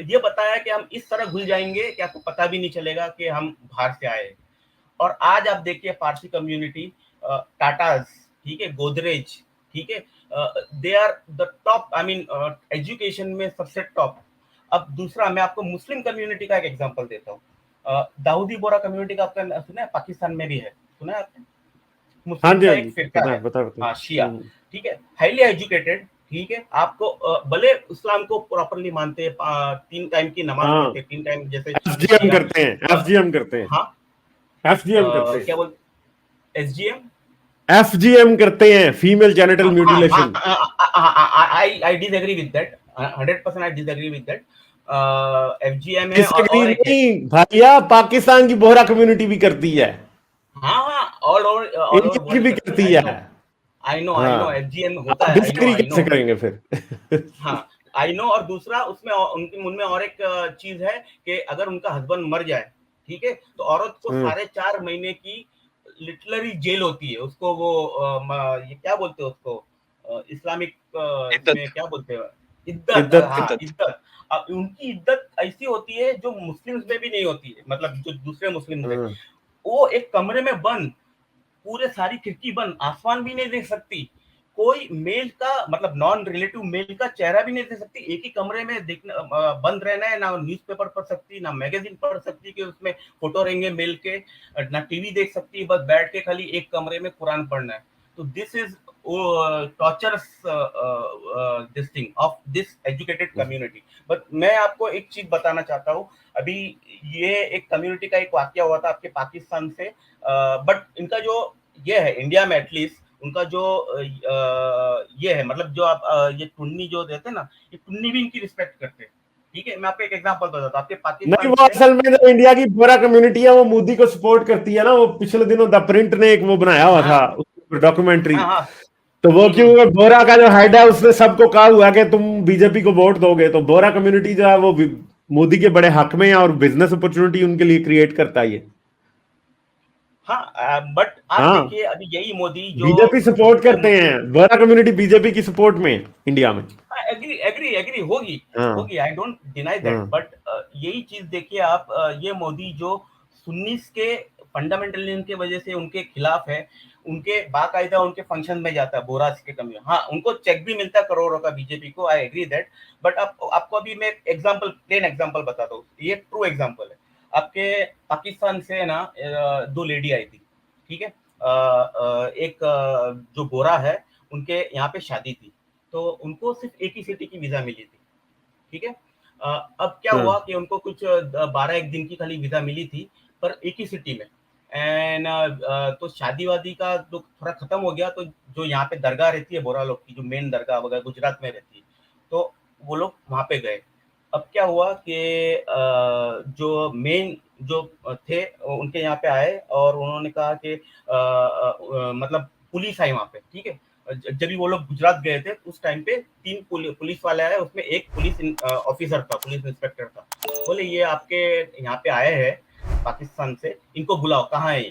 ये बताया कि हम इस तरह घुल जाएंगे कि आपको पता भी नहीं चलेगा कि हम बाहर से आए। और आज आप देखिए पारसी कम्युनिटी, टाटाज, ठीक है, गोदरेज, ठीक है, they are the top, I mean education में सबसे टॉप। अब दूसरा मैं आपको मुस्लिम कम्युनिटी का एक एग्जांपल देता हूँ। दाऊदी बोरा कम्युनिटी का आपका सुना है, पाकिस्तान में भी है, सुना है आपने? हाँ मुस्लिम जी, का हाँ एक जी, फिरका पता है, है, पता है, पता है। हाँ, शिया, ठीक है, हाईली एजुकेटेड, ठीक है, आपको भले इस्लाम को प्रॉपरली मानते हैं, 3 टाइम की नमाज हाँ, पढ़ते हैं, 3 टाइम जैसे एफजीएम शिया, करते हैं, एफजीएम करते हैं, हाँ, एफजीएम करते क्या हैं, बोल, एसजीएम, एफजीएम करते हैं, female genital mutilation. I disagree with that, 100% I disagree with that. FGM है डिसएग्री और एक है, नहीं भैया, पाकिस्तान की बोहरा कम्युनिटी भी करती है, हाँ हाँ, ऑल ओवर इंडिया की वर्ल्ड भी करती है, करती है। आई नो हाँ, एफजीएम होता आप है, डिसएग्री आई नो। कैसे करेंगे फिर? हाँ, आई नो। और दूसरा उसमें उनके उनमें और एक चीज है कि अगर उनका हस्बैंड मर जाए, ठीक है, तो औरत को हम्म, 4.5 महीने की लिटरली जेल होती है, उसको वो ये क्या बोलते हैं उसको, इस्लामिक इसमें क्या बोलते हैं, इद्दत, इद्दत। हाँ, इद्दत। अब उनकी इद्दत ऐसी होती है जो मुस्लिम्स में भी नहीं होती है, मतलब जो दूसरे मुस्लिम है, हम्म, वो एक कमरे में बंद, पूरे सारी खिड़की बंद, आसमान भी नहीं देख सकती, कोई मेल का मतलब नॉन रिलेटिव मेल का चेहरा भी नहीं देख सकती, एक ही कमरे में देखना, बंद रहना है, ना न्यूज़पेपर पढ़ सकती, ना मैगजीन पढ़ सकती कि उसमें फोटो रहेंगे मेल के, ना टीवी देख सकती, बस बैठ के खाली एक कमरे में कुरान पढ़ना है। तो this is torturers this thing of this educated community. But मैं आपको एक चीज बताना चाहता हूँ, अभी ये एक कम्युनिटी का एक वाकया हुआ था आपके पाकिस्तान से, बट इनका जो ये है इंडिया में एटलीस्ट, उनका जो ये है, मतलब जो आप ये टुन्नी जो देते हैं ना, ये टुन्नी भी इनकी रिस्पेक्ट करते हैं, ठीक है। मैं आपको एक एग्जांपल बताता हूँ, आपके नहीं, पाकिस्तान वो से, असल में जो इंडिया की बोरा कम्युनिटी है वो मोदी को सपोर्ट करती है ना। वो पिछले दिनों द प्रिंट ने एक वो बनाया हुआ था, हाँ डॉक्यूमेंट्री। हाँ हाँ, तो वो क्यों, बोरा का जो हेड है उसने सबको कहा हुआ कि तुम बीजेपी को वोट दोगे, तो बोरा कम्युनिटी जो है वो मोदी के बड़े हक में है और बिजनेस अपॉर्चुनिटी उनके लिए क्रिएट करता है ये। हाँ, बट आप हाँ, देखिए अभी यही मोदी जो बीजेपी सपोर्ट दूसरे करते हैं, बोरा कम्युनिटी बीजेपी की सपोर्ट में है इंडिया में। एग्री एग्री एग्री होगी, हाँ, होगी, आई डोंट डिनाई दैट, हाँ, बट यही चीज देखिए आप, ये मोदी जो सुन्नीस के फंडामेंटलिज्म के वजह से उनके खिलाफ है, उनके बाकायदा उनके फंक्शन में जाता है बोरास के कमी, हाँ, उनको चेक भी मिलता है करोड़ों का बीजेपी को, आई एग्री दैट। बट आपको अभी मैं एग्जांपल, प्लेन एग्जांपल बताता हूँ, ये ट्रू एग्जांपल है। आपके पाकिस्तान से ना 2 लेडी आई थी, ठीक है, एक जो गोरा है, उनके यहाँ पे शादी थी, तो उनको सिर्फ एक ही सिटी की वीजा मिली थी, ठीक है। अब क्या हाँ, हुआ कि उनको कुछ 12 एक दिन की खाली वीजा मिली थी, पर एक ही सिटी में, एंड तो शादी वादी का जो थोड़ा खत्म हो गया, तो जो यहाँ पे दरगाह रहती है बोरा लोग की, जो मेन दरगाह वगैरह गुजरात में रहती है, तो वो लोग वहाँ पे गए। अब क्या हुआ कि जो मेन जो थे उनके यहाँ पे आए और उन्होंने कहा कि मतलब पुलिस आई वहाँ पे, ठीक है। जब भी वो लोग गुजरात गए थे उस टाइम पे 3 पुलिस वाले आए, उसमें एक पुलिस ऑफिसर था, पुलिस इंस्पेक्टर था। बोले ये आपके यहाँ पे आए हैं पाकिस्तान से, इनको बुलाओ, कहाँ है ये?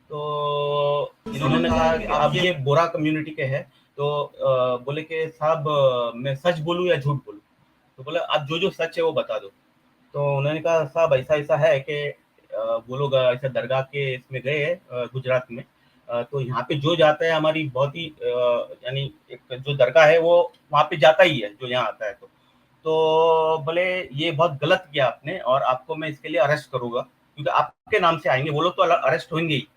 तो इन्होंने कहा कि आप ये बोरा कम्युनिटी के हैं, तो बोले कि साहब मैं सच बोलूं या झूठ बोलूं? तो बोले आप जो जो सच है वो बता दो। तो उन्होंने कहा साहब ऐसा ऐसा है कि वो लोग ऐसे दरगाह के इसमें गए हैं गुजरात में, तो यहाँ पे जो जाता है हमारी बहुत ही यानी एक जो दरगाह है वो वहाँ पे जाता ही है जो यहाँ आता है। तो बोले ये बहुत गलत किया आपने और आपको मैं इसके लिए अरेस्ट करूंगा, क्योंकि आपके नाम से आएंगे वो लोग, तो अरेस्ट होंगे ही,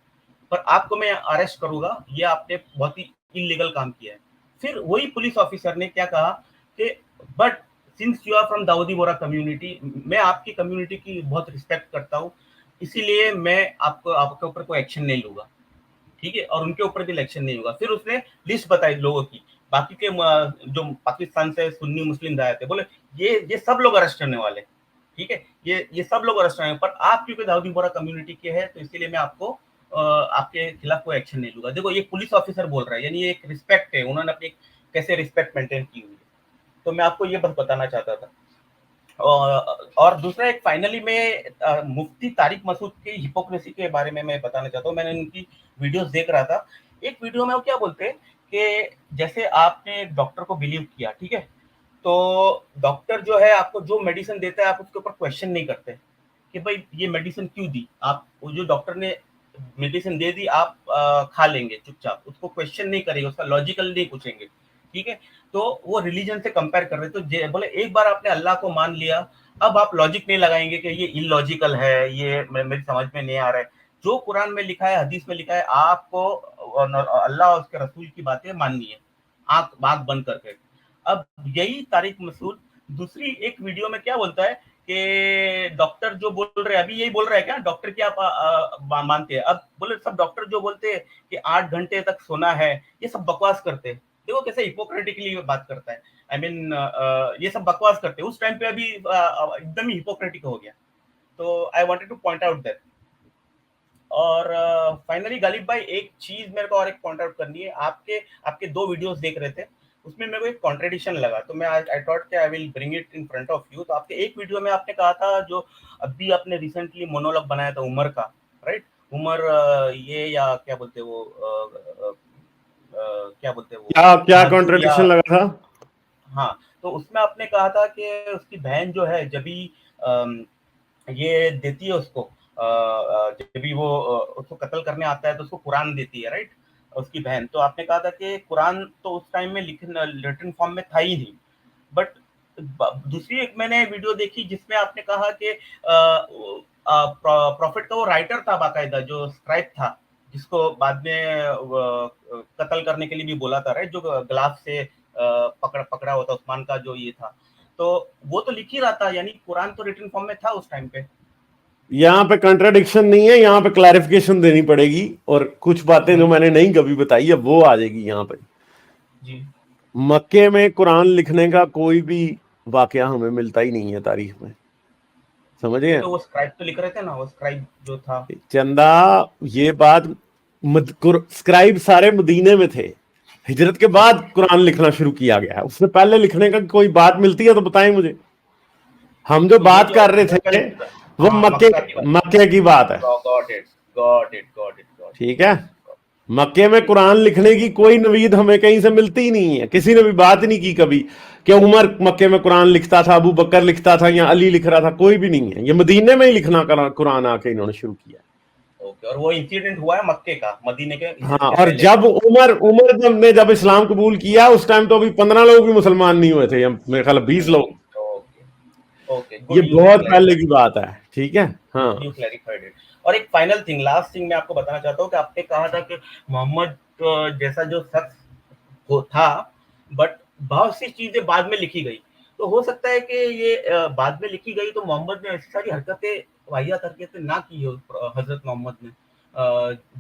पर आपको मैं अरेस्ट करूंगा, ये आपने बहुत ही इलीगल काम किया है। फिर वही पुलिस ऑफिसर ने क्या कहा कि but since you are from Dawoodi Bohra community, मैं आपकी कम्युनिटी की बहुत रिस्पेक्ट करता हूँ, इसीलिए मैं आपको आपके ऊपर कोई एक्शन नहीं लूंगा, ठीक है, और उनके ऊपर भी इलेक्शन नहीं होगा। फिर उसने लिस्ट बताई लोगों की, बाकी के जो पाकिस्तान से सुन्नी मुस्लिम आए थे, बोले ये सब लोग अरेस्ट होने वाले, ठीक है, ये सब लोग अरेस्ट हुए, पर आप क्योंकि दाऊदी बोरा कम्युनिटी के हैं तो इसीलिए मैं आपको आपके खिलाफ कोई एक्शन नहीं लूंगा। देखो ये पुलिस ऑफिसर बोल रहा है, यानी ये एक रिस्पेक्ट है, उन्होंने अपनी कैसे रिस्पेक्ट मेंटेन की हुई है, तो मैं आपको ये बस बताना चाहता था। और दूसरा एक फाइनली मैं मुफ्ती तारिक मसूद की हिपोक्रेसी के बारे में मैं बताना चाहता हूँ। मैंने उनकी वीडियोस देख रहा था, एक वीडियो में वो क्या बोलते हैं कि जैसे आपने डॉक्टर को बिलीव किया, ठीक है, तो डॉक्टर जो है आपको जो मेडिसिन देता है आप उसके ऊपर क्वेश्चन नहीं करते कि भाई ये मेडिसिन क्यों दी, आप वो जो डॉक्टर ने मेडिसिन दे दी आप खा लेंगे चुपचाप, उसको क्वेश्चन नहीं करेंगे, उसका लॉजिकल नहीं पूछेंगे, ठीक है। तो वो रिलीजन से कंपेयर कर रहे, तो बोले एक बार आपने अल्लाह को मान लिया, अब आप लॉजिक नहीं लगाएंगे कि ये इलॉजिकल है, ये मेरी समझ में नहीं आ रहा है। जो कुरान में लिखा है, हदीस में लिखा है, आपको अल्लाह और उसके रसूल की बातें माननी है, आंख बंद करके। अब यही तारिक मसूद दूसरी एक वीडियो में क्या बोलता है कि डॉक्टर जो बोल रहे हैं, अभी यही बोल रहा है क्या डॉक्टर की आप मानते हैं, अब बोले सब डॉक्टर जो बोलते हैं कि 8 घंटे तक सोना है, ये सब बकवास करते हैं। देखो कैसे हिपोक्रेटिकली बात करता है, आई मीन ये सब बकवास करते हैं, उस टाइम पे अभी एकदम ही हिपोक्रेटिक हो गया। तो I wanted two point out that. और फाइनली गालिब भाई एक चीज मेरे को और एक पॉइंट आउट करनी है, आपके 2 वीडियोस देख रहे थे, उसमें मेरे को एक कॉन्ट्रडिक्शन लगा, तो मैं आई थॉट कि I will bring it in front of you. तो आपके एक वीडियो में आपने कहा था, जो अभी आपने रिसेंटली मोनोलॉग बनाया था उमर का, राइट, उमर ये या क्या बोलते वो क्या बोलते वो क्या कॉन्ट्रडिक्शन लगा था? हाँ, तो उसमें आपने कहा था कि उसकी बहन जो है जब भी ये देती है उसको, जब भी वो उसको कत्ल करने आता है तो उसको कुरान देती है, राइट, उसकी बहन। तो आपने कहा था कि कुरान तो उस टाइम में रिटन फॉर्म में था ही नहीं, बट दूसरी एक मैंने वीडियो देखी जिसमें आपने कहा कि प्रॉफिट का वो राइटर था बाकायदा, जो स्क्राइब था, जिसको बाद में कत्ल करने के लिए भी बोला था, राइट, जो ग्लास से पकड़ा होता उस्मान का जो ये था, तो वो तो लिख ही रहा था, यानी कुरान तो रिटन फॉर्म में था उस टाइम पे। यहाँ पे कंट्राडिक्शन नहीं है, यहाँ पे क्लैरिफिकेशन देनी पड़ेगी, और कुछ बातें जो मैंने नहीं कभी बताई है वो आ जाएगी यहाँ पे जी। मक्के में कुरान लिखने का कोई भी वाकया हमें मिलता ही नहीं है तारीख में, समझिए। तो वो स्क्राइब तो लिख रहे थे ना, वो स्क्राइब जो था चंदा, ये बात स्क्राइब सारे मदीने में थे, हिजरत के बाद कुरान लिखना शुरू किया गया है, उससे पहले लिखने का कोई बात मिलती है तो बताएं मुझे। हम जो तो बात कर रहे थे वो मक्के की बात है, ठीक है। मक्के में कुरान लिखने की कोई नवीद हमें कहीं से मिलती ही नहीं है, किसी ने भी बात नहीं की कभी कि उमर मक्के में कुरान लिखता था, अबू बकर लिखता था या अली लिख रहा था, कोई भी नहीं है। ये मदीने में ही लिखना कुरान आके इन्होंने शुरू किया। ओके, और वो इंसिडेंट हुआ है मक्के का, मदीने के। हाँ, और जब उमर ने जब इस्लाम कबूल किया उस टाइम तो अभी 15 लोग भी मुसलमान नहीं हुए थे, मेरे ख्याल 20 लोग। ओके, ये बहुत पहले की बात है, ठीक है। हाँ, यू क्लैरिफाइड इट। और एक फाइनल थिंग, लास्ट थिंग मैं आपको बताना चाहता हूँ कि आपने कहा था कि मोहम्मद जैसा जो शख्स वो था, बट बहुत सी चीजें बाद में लिखी गई, तो हो सकता है कि ये बाद में लिखी गई तो मोहम्मद ने ऐसी सारी हरकतें, वाहियात हरकतें ना की हो हजरत मोहम्मद ने,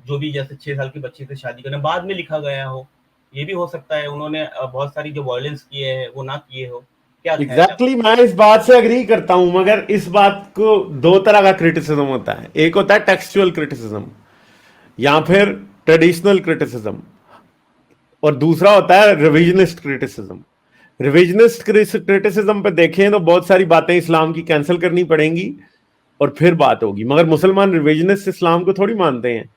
जो भी जैसे 6 साल की बच्ची से शादी करने बाद में लिखा गया हो, ये भी हो सकता है उन्होंने बहुत सारी जो वायलेंस किए हैं वो ना किए हो। क्या एग्जैक्टली मैं इस बात से अग्री करता हूं, मगर इस बात को 2 तरह का क्रिटिसिज्म होता है, एक होता है टेक्सचुअल क्रिटिसिज्म या फिर ट्रेडिशनल क्रिटिसिज्म, और दूसरा होता है रिविजनिस्ट क्रिटिसिज्म। रिविजनिस्ट क्रिटिसिज्म पे देखें तो बहुत सारी बातें इस्लाम की कैंसिल करनी पड़ेंगी और फिर बात होगी, मगर मुसलमान रिविजनिस्ट इस्लाम को थोड़ी मानते हैं।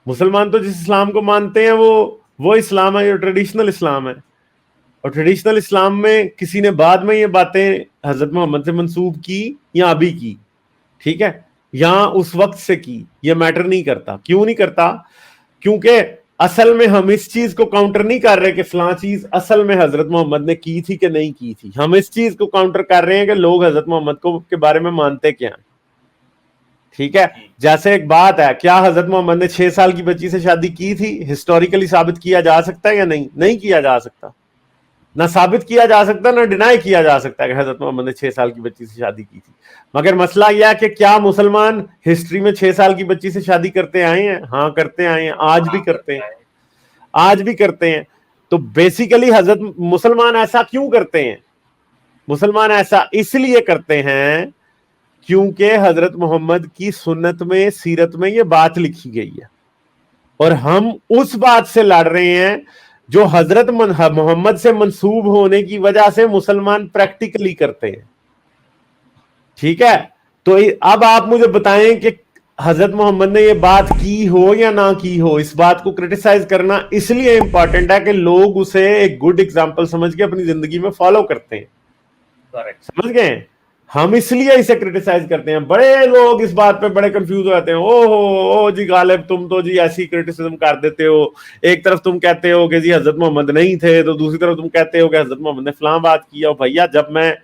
मुसलमान तो जिस इस्लाम को मानते हैं वो इस्लाम है जो ट्रेडिशनल इस्लाम है, और ट्रेडिशनल इस्लाम में किसी ने बाद में ये बातें हजरत मोहम्मद से मंसूब की या अभी की, ठीक है, या उस वक्त से की, ये मैटर नहीं करता। क्यों नहीं करता? क्योंकि असल में हम इस चीज को काउंटर नहीं कर रहे कि फलां चीज असल में हजरत मोहम्मद ने की थी कि नहीं की थी, हम इस चीज को काउंटर कर रहे हैं कि लोग हजरत मोहम्मद को के बारे में मानते क्या हैं, ठीक है। जैसे एक बात है, क्या हजरत मोहम्मद ने 6 साल की बच्ची से शादी की थी? हिस्टोरिकली साबित किया जा सकता है या नहीं? नहीं किया जा सकता, ना साबित किया जा सकता, ना डिनाई किया जा सकता कि हजरत मोहम्मद ने 6 साल की बच्ची से शादी की थी। मगर मसला यह है कि क्या मुसलमान हिस्ट्री में 6 साल की बच्ची से शादी करते आए हैं? हाँ, करते आए हैं, आज भी करते हैं, आज भी करते हैं। तो बेसिकली हजरत मुसलमान ऐसा क्यों करते हैं? मुसलमान ऐसा इसलिए करते हैं क्योंकि हजरत मोहम्मद की सुन्नत में, सीरत में ये बात लिखी गई है और हम उस बात से लड़ रहे हैं जो हजरत मोहम्मद से मंसूब होने की वजह से मुसलमान प्रैक्टिकली करते हैं। ठीक है, तो अब आप मुझे बताएं कि हजरत मोहम्मद ने ये बात की हो या ना की हो, इस बात को क्रिटिसाइज करना इसलिए इंपॉर्टेंट है कि लोग उसे एक गुड एग्जांपल समझ के अपनी जिंदगी में फॉलो करते हैं। करेक्ट, समझ गए? हम इसलिए इसे क्रिटिसाइज करते हैं। बड़े लोग इस बात पे बड़े कंफ्यूज हो जाते हैं, ओ जी गालिब तुम तो जी ऐसी क्रिटिसिज्म कर देते हो, एक तरफ तुम कहते हो कि जी हजरत मोहम्मद नहीं थे, तो दूसरी तरफ तुम कहते हो कि हजरत मोहम्मद ने फलां बात किया। भैया जब मैं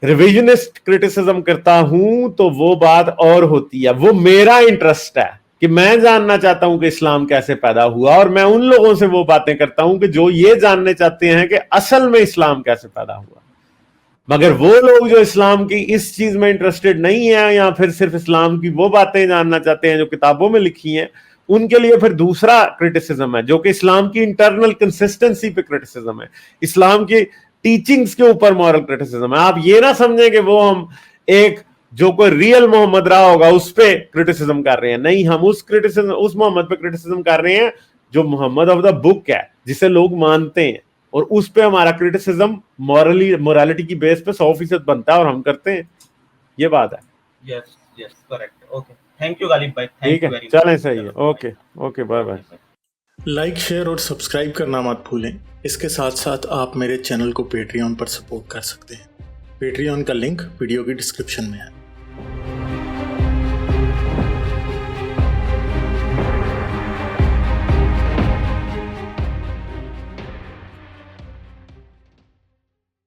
रिविजनिस्ट क्रिटिसिज्म करता हूं तो वो बात और होती है, वो मेरा इंटरेस्ट है कि मैं जानना चाहता हूं कि इस्लाम कैसे पैदा हुआ, और मैं उन लोगों से वो बातें करता हूं कि जो ये जानने चाहते हैं कि असल में इस्लाम कैसे पैदा हुआ। मगर वो लोग जो इस्लाम की इस चीज में इंटरेस्टेड नहीं है या फिर सिर्फ इस्लाम की वो बातें जानना चाहते हैं जो किताबों में लिखी हैं, उनके लिए फिर दूसरा क्रिटिसिज्म है जो कि इस्लाम की इंटरनल कंसिस्टेंसी पे क्रिटिसिज्म है, इस्लाम की टीचिंग्स के ऊपर मॉरल क्रिटिसिज्म है। आप ये ना समझें कि वो हम एक जो कोई रियल मोहम्मद रहा होगा उस पे क्रिटिसिज्म कर रहे हैं, नहीं, हम उस मोहम्मद पे क्रिटिसिज्म कर रहे हैं जो मोहम्मद ऑफ द बुक है, जिसे लोग मानते हैं, और उस पे हमारा क्रिटिसिज्म मोरालिटी की बेस पे 100% बनता है और हम करते हैं। ये बात है। Yes yes correct, okay, thank you Ghalib भाई, ठीक है, चलें, सही है, okay okay, bye bye. Like, share और सब्सक्राइब करना मत भूलें। इसके साथ साथ आप मेरे चैनल को पेट्रियन पर सपोर्ट कर सकते हैं। पेट्रियन का लिंक वीडियो की डिस्क्रिप्शन में है।